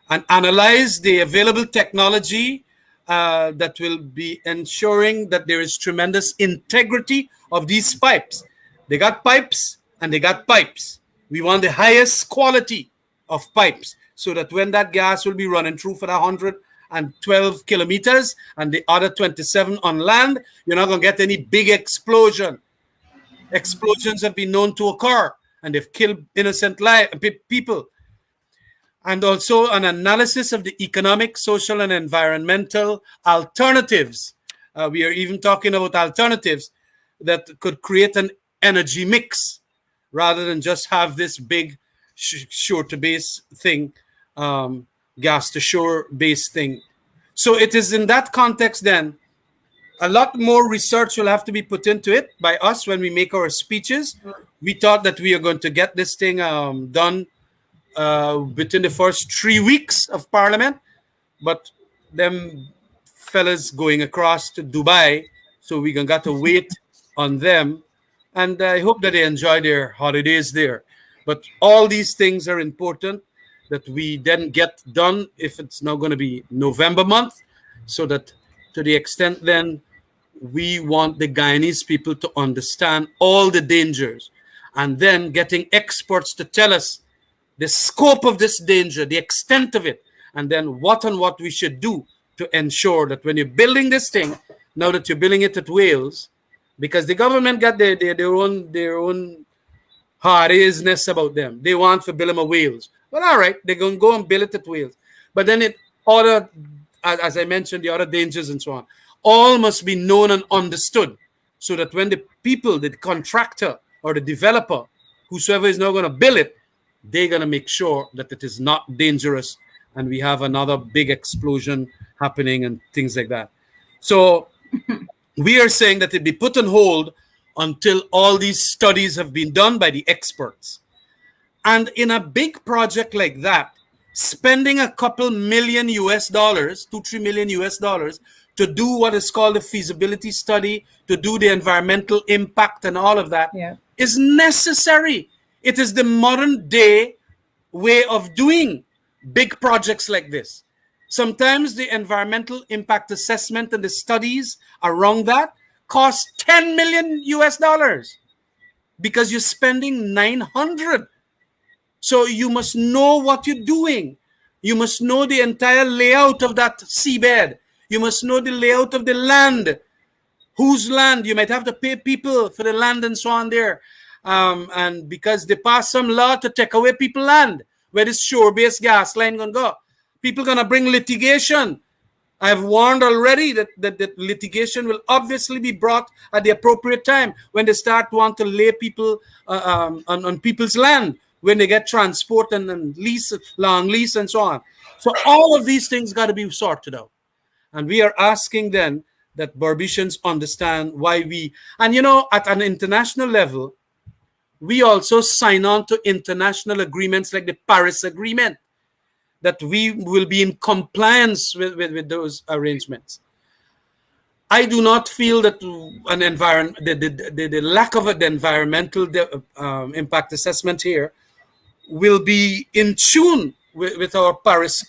and analyze the available technology that will be ensuring that there is tremendous integrity of these pipes. They got pipes and they got pipes. We want the highest quality of pipes so that when that gas will be running through for the 112 kilometers and the other 27 on land, you're not going to get any big explosion. Explosions have been known to occur and they've killed innocent people. And also an analysis of the economic, social, and environmental alternatives. We are even talking about alternatives that could create an energy mix rather than just have this big shore to base thing, gas to shore base thing. So it is in that context then, a lot more research will have to be put into it by us when we make our speeches. We thought that we are going to get this thing done within the first 3 weeks of Parliament, but them fellas going across to Dubai, so we got to wait on them. And I hope that they enjoy their holidays there. But all these things are important that we then get done if it's now going to be November month, so that to the extent then we want the Guyanese people to understand all the dangers, and then getting experts to tell us the scope of this danger, the extent of it, and then what we should do to ensure that when you're building this thing, now that you're building it at Wales, because the government got their own hard-isness about them. They want to build them a Wales. Well, all right, they're going to go and build it at Wales. But then as I mentioned, the other dangers and so on, all must be known and understood, so that when the people, the contractor or the developer, whosoever is now going to build it, they're going to make sure that it is not dangerous and we have another big explosion happening and things like that. So we are saying that it be put on hold until all these studies have been done by the experts. And in a big project like that, spending a couple million US dollars, $2-3 million US dollars, to do what is called a feasibility study, to do the environmental impact and all of that, is necessary. It is the modern day way of doing big projects like this. Sometimes the environmental impact assessment and the studies around that cost 10 million US dollars because you're spending 900. So you must know what you're doing. You must know the entire layout of that seabed. You must know the layout of the land. Whose land? You might have to pay people for the land and so on there. And because they pass some law to take away people land, where this shore-based gas line going to go. People going to bring litigation. I've warned already that litigation will obviously be brought at the appropriate time when they start want to lay people on people's land, when they get transport and lease, long lease and so on. So all of these things got to be sorted out. And we are asking then that Barbicians understand why we, and at an international level, we also sign on to international agreements like the Paris Agreement, that we will be in compliance with those arrangements. I do not feel that the lack of the environmental impact assessment here will be in tune with our Paris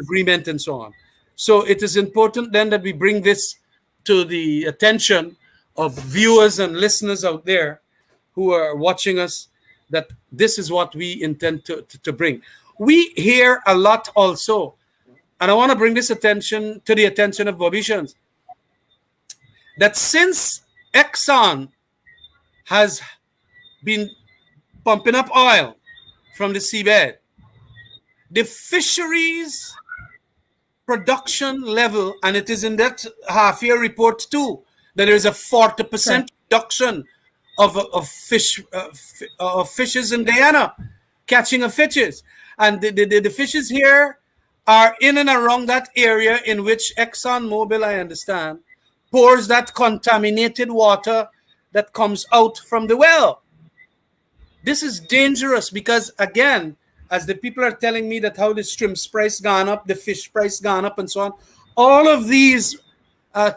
agreement and so on. So it is important then that we bring this to the attention of viewers and listeners out there who are watching us, that this is what we intend to bring. We hear a lot also, and I want to bring this attention to the attention of Barbicians, that since Exxon has been pumping up oil from the seabed, the fisheries production level, and it is in that half-year report too, that there is a 40% reduction of fishes in Guyana, catching of fishes. And the fishes here are in and around that area in which ExxonMobil, I understand, pours that contaminated water that comes out from the well. This is dangerous because, again, as the people are telling me that how the shrimp price gone up, the fish price gone up and so on, all of these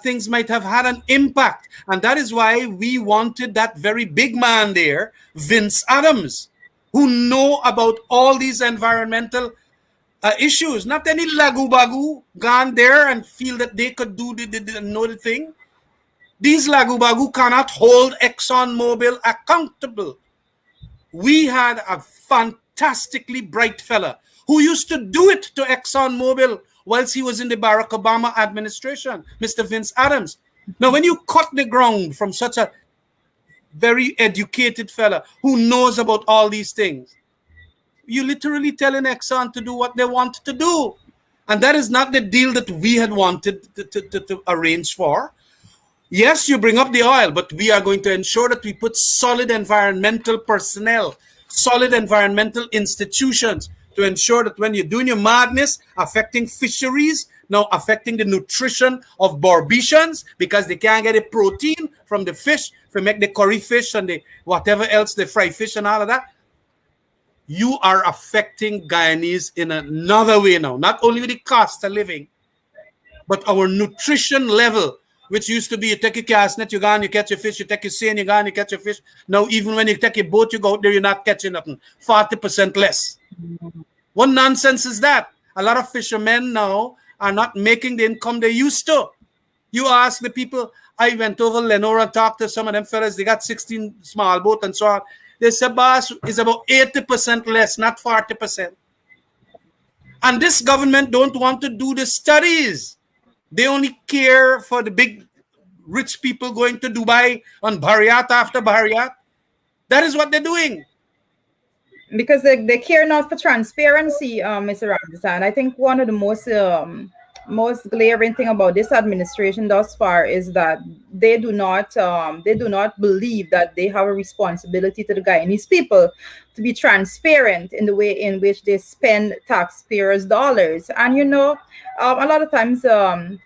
things might have had an impact. And that is why we wanted that very big man there, Vince Adams, who know about all these environmental issues. Not any lagu-bagu gone there and feel that they could do the thing. These lagu-bagu cannot hold ExxonMobil accountable. We had a fantastically bright fella who used to do it to ExxonMobil whilst he was in the Barack Obama administration, Mr. Vince Adams. Now, when you cut the ground from such a very educated fella who knows about all these things, you literally telling Exxon to do what they want to do. And that is not the deal that we had wanted to arrange for. Yes, you bring up the oil, but we are going to ensure that we put solid environmental personnel, solid environmental institutions to ensure that when you're doing your madness affecting fisheries, now affecting the nutrition of Barbicians because they can't get a protein from the fish to make the curry fish and the whatever else, the fry fish and all of that, you are affecting Guyanese in another way now. Not only with the cost of living, but our nutrition level, which used to be you take your cast net, you go and you catch a fish, you take your seine, you go and you catch a fish. Now, even when you take your boat, you go out there, you're not catching nothing. 40% less. What nonsense is that? A lot of fishermen now are not making the income they used to. You ask the people, I went over Lenora and talked to some of them fellas, they got 16 small boat and so on. They said, boss, is about 80% less, not 40%. And this government don't want to do the studies. They only care for the big rich people going to Dubai on Bariat after Bariat. That is what they're doing. Because they care not for transparency, Mr. Ramzan. I think one of the most glaring thing about this administration thus far is that they do not believe that they have a responsibility to the Guyanese people to be transparent in the way in which they spend taxpayers' dollars. And a lot of times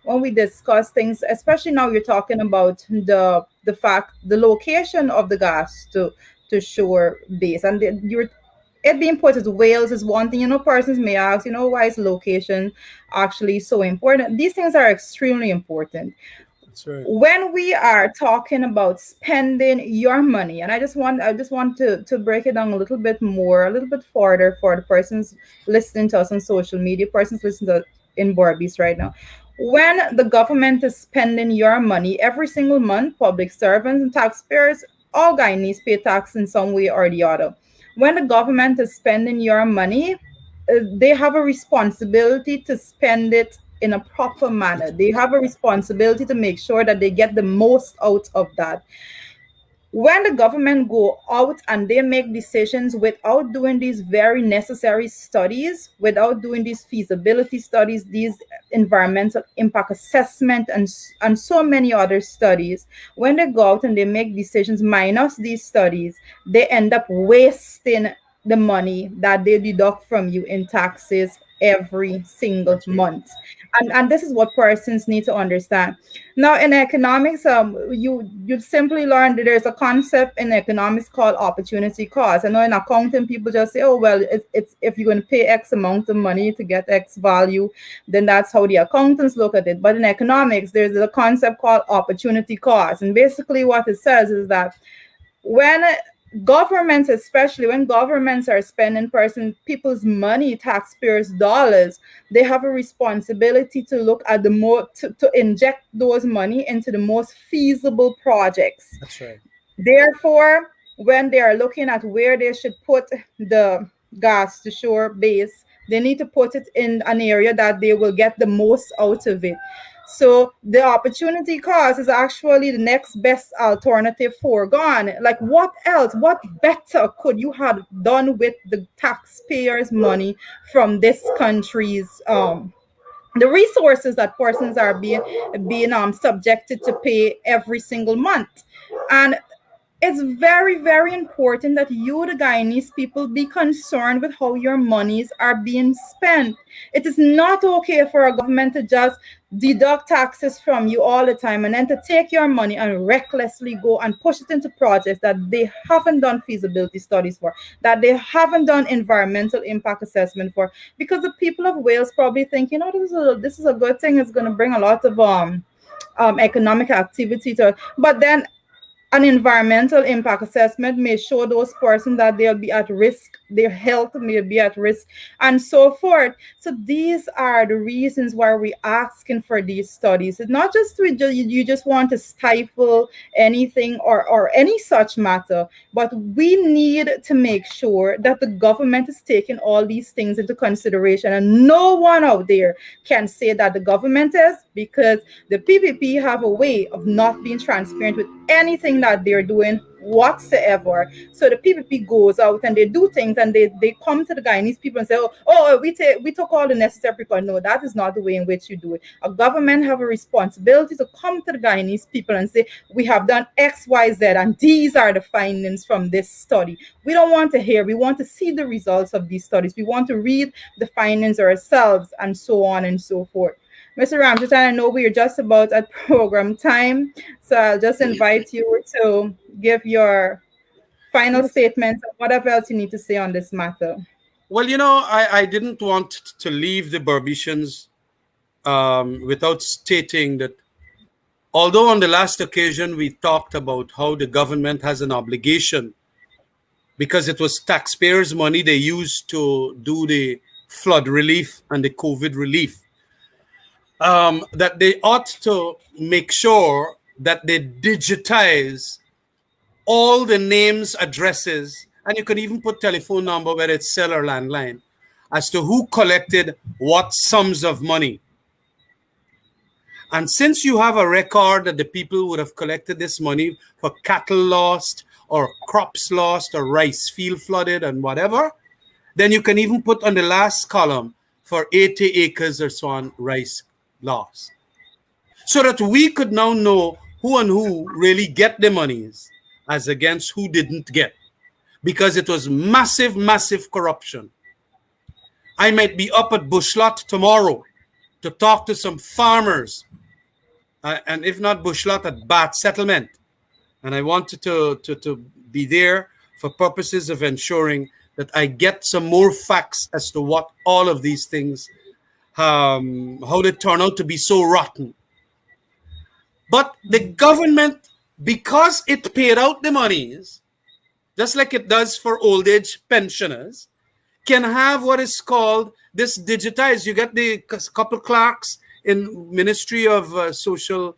when we discuss things, especially now you're talking about the location of the gas to shore base, and it being put as Wales is one thing. Persons may ask, why is location actually so important? These things are extremely important. That's right. When we are talking about spending your money, and I just want to break it down a little bit further for the persons listening to us on social media, persons listening to us in Barbies right now. When the government is spending your money every single month, public servants and taxpayers, all Guyanese pay tax in some way or the other. When the government is spending your money, they have a responsibility to spend it in a proper manner. They have a responsibility to make sure that they get the most out of that. When the government go out and they make decisions without doing these very necessary studies, without doing these feasibility studies, these environmental impact assessment, and so many other studies, when they go out and they make decisions minus these studies, they end up wasting the money that they deduct from you in taxes every single month. And this is what persons need to understand. Now in economics, you simply learn that there's a concept in economics called opportunity cost. I know in accounting people just say, oh well, it's if you're going to pay X amount of money to get X value, then that's how the accountants look at it. But in economics, there's a concept called opportunity cost. And basically what it says is that when governments, especially when governments are spending people's money, taxpayers' dollars, they have a responsibility to look at to inject those money into the most feasible projects. That's right. Therefore, when they are looking at where they should put the gas to shore base, they need to put it in an area that they will get the most out of it. So the opportunity cost is actually the next best alternative foregone. Like what else? What better could you have done with the taxpayers' money from this country's the resources that persons are being subjected to pay every single month? And it's very, very important that you, the Guyanese people, be concerned with how your monies are being spent. It is not okay for a government to just deduct taxes from you all the time and then to take your money and recklessly go and push it into projects that they haven't done feasibility studies for, that they haven't done environmental impact assessment for, because the people of Wales probably think, this is a good thing. It's going to bring a lot of economic activity to it. But then an environmental impact assessment may show those persons that they'll be at risk, their health may be at risk, and so forth. So these are the reasons why we're asking for these studies. It's not just you just want to stifle anything or any such matter, but we need to make sure that the government is taking all these things into consideration. And no one out there can say that the government is, because the PPP have a way of not being transparent with anything that they're doing whatsoever. So the PPP goes out and they do things, and they come to the Guyanese people and say, oh, we took all the necessary precautions. No, that is not the way in which you do it. A government have a responsibility to come to the Guyanese people and say, we have done X, Y, Z, and these are the findings from this study. We don't want to hear, we want to see the results of these studies. We want to read the findings ourselves, and so on and so forth. Mr. Ramjatan, I know we're just about at program time, so I'll just invite you to give your final statements and whatever else you need to say on this matter. Well, I didn't want to leave the Barbicians without stating that although on the last occasion we talked about how the government has an obligation, because it was taxpayers' money they used to do the flood relief and the COVID relief, that they ought to make sure that they digitize all the names, addresses, and you can even put telephone number, whether it's cell or landline, as to who collected what sums of money. And since you have a record that the people would have collected this money for cattle lost or crops lost or rice field flooded and whatever, then you can even put on the last column for 80 acres or so on rice lost. So that we could now know who and who really get the monies as against who didn't get. Because it was massive, massive corruption. I might be up at Bushlot tomorrow to talk to some farmers, and if not Bushlot, at Bat Settlement. And I wanted to be there for purposes of ensuring that I get some more facts as to what all of these things, how they turn out to be so rotten. But the government, because it paid out the monies, just like it does for old age pensioners, can have what is called this digitized. You get the couple clerks in Ministry of Social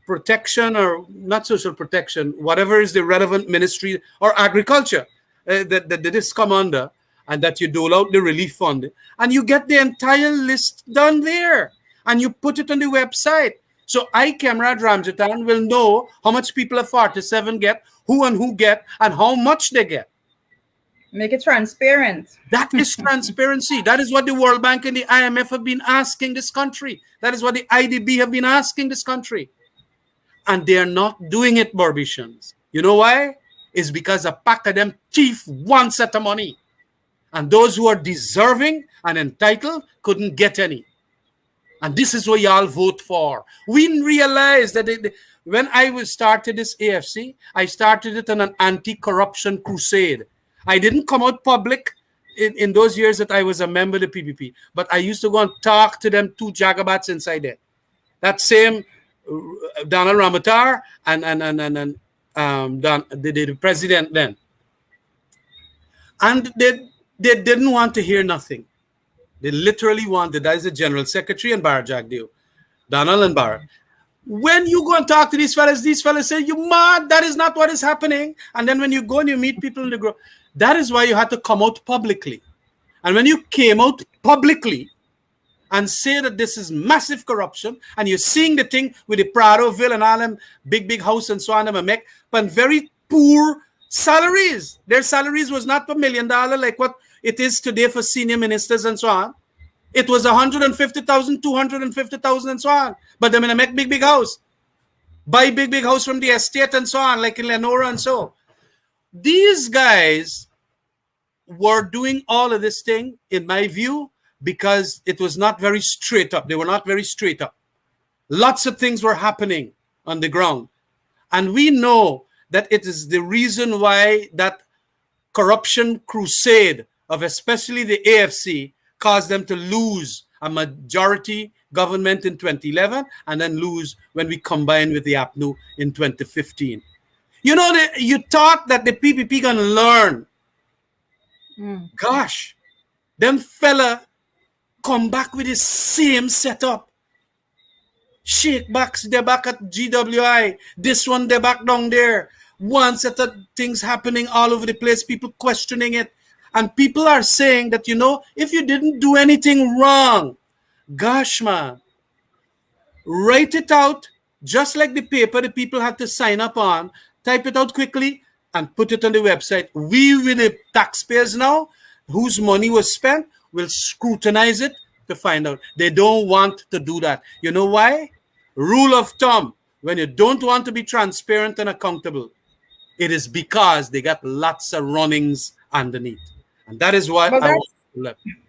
Protection, or not social protection, whatever is the relevant ministry, or agriculture that this come under, and that you dole out the relief fund, and you get the entire list done there, and you put it on the website. So I, Comrade Ramjatan, will know how much people of 47 get, who and who get, and how much they get. Make it transparent. That is transparency. That is what the World Bank and the IMF have been asking this country. That is what the IDB have been asking this country. And they are not doing it, Barbicians. You know why? It's because a pack of them thief one set of money. And those who are deserving and entitled couldn't get any. And this is what y'all vote for. We realize that when I started this AFC, I started it on an anti-corruption crusade. I didn't come out public in those years that I was a member of the PPP, but I used to go and talk to them two jagabats inside there. That same Donald Ramotar and the president then. And they didn't want to hear nothing. They literally wanted, that is the General Secretary and Barra Jagdeo, Donald and Barra. When you go and talk to these fellas say, you mad, that is not what is happening. And then when you go and you meet people in the group, that is why you had to come out publicly. And when you came out publicly and say that this is massive corruption, and you're seeing the thing with the Pradoville and all them big house and so on, them make, but very poor salaries. Their salaries was not $1 million like what it is today for senior ministers and so on. It was 150,000, 250,000 and so on. But they're going to make big house. Buy big house from the estate and so on, like in Lenora and so. These guys were doing all of this thing, in my view, because it was not very straight up. They were not very straight up. Lots of things were happening on the ground. And we know that it is the reason why that corruption crusade of especially the AFC caused them to lose a majority government in 2011 and then lose when we combined with the APNU in 2015. You know, you thought that the PPP gonna learn. Gosh, them fella come back with the same setup. Shake backs, they're back at GWI. This one, they're back down there. One set of things happening all over the place, people questioning it. And people are saying that, you know, if you didn't do anything wrong, gosh, man, write it out, just like the paper the people had to sign up on type it out quickly, and put it on the website. We, with the taxpayers now, whose money was spent, will scrutinize it to find out. They don't want to do that. You know why? Rule of thumb, when you don't want to be transparent and accountable, it is because they got lots of runnings underneath. And that is why Well, I want that's to leave.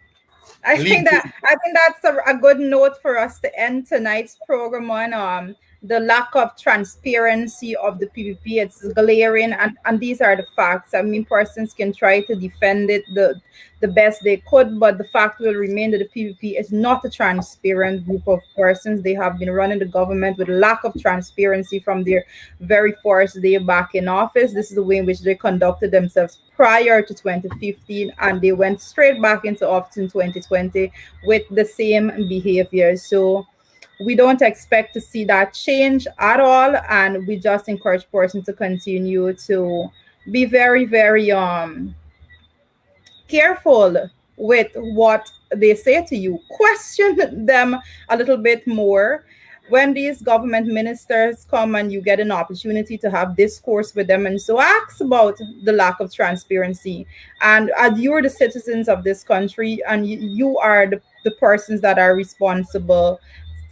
I think that's a good note for us to end tonight's program on. The lack of transparency of the PPP. It's glaring, and these are the facts. I mean, persons can try to defend it the best they could, but the fact will remain that the PPP is not a transparent group of persons. They have been running the government with lack of transparency from their very first day back in office. This is the way in which they conducted themselves prior to 2015, and they went straight back into office in 2020 with the same behavior. So we don't expect to see that change at all, and we just encourage persons to continue to be very, very careful with what they say to you. Question them a little bit more. When these government ministers come and you get an opportunity to have discourse with them, and so ask about the lack of transparency. And you're the citizens of this country, and you are the persons that are responsible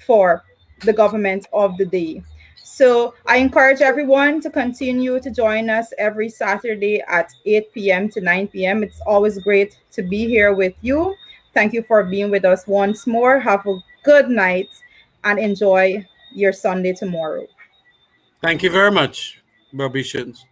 for the government of the day. So I encourage everyone to continue to join us every Saturday at 8 p.m. to 9 p.m. It's always great to be here with you. Thank you for being with us once more. Have a good night and enjoy your Sunday tomorrow. Thank you very much, Barbicians.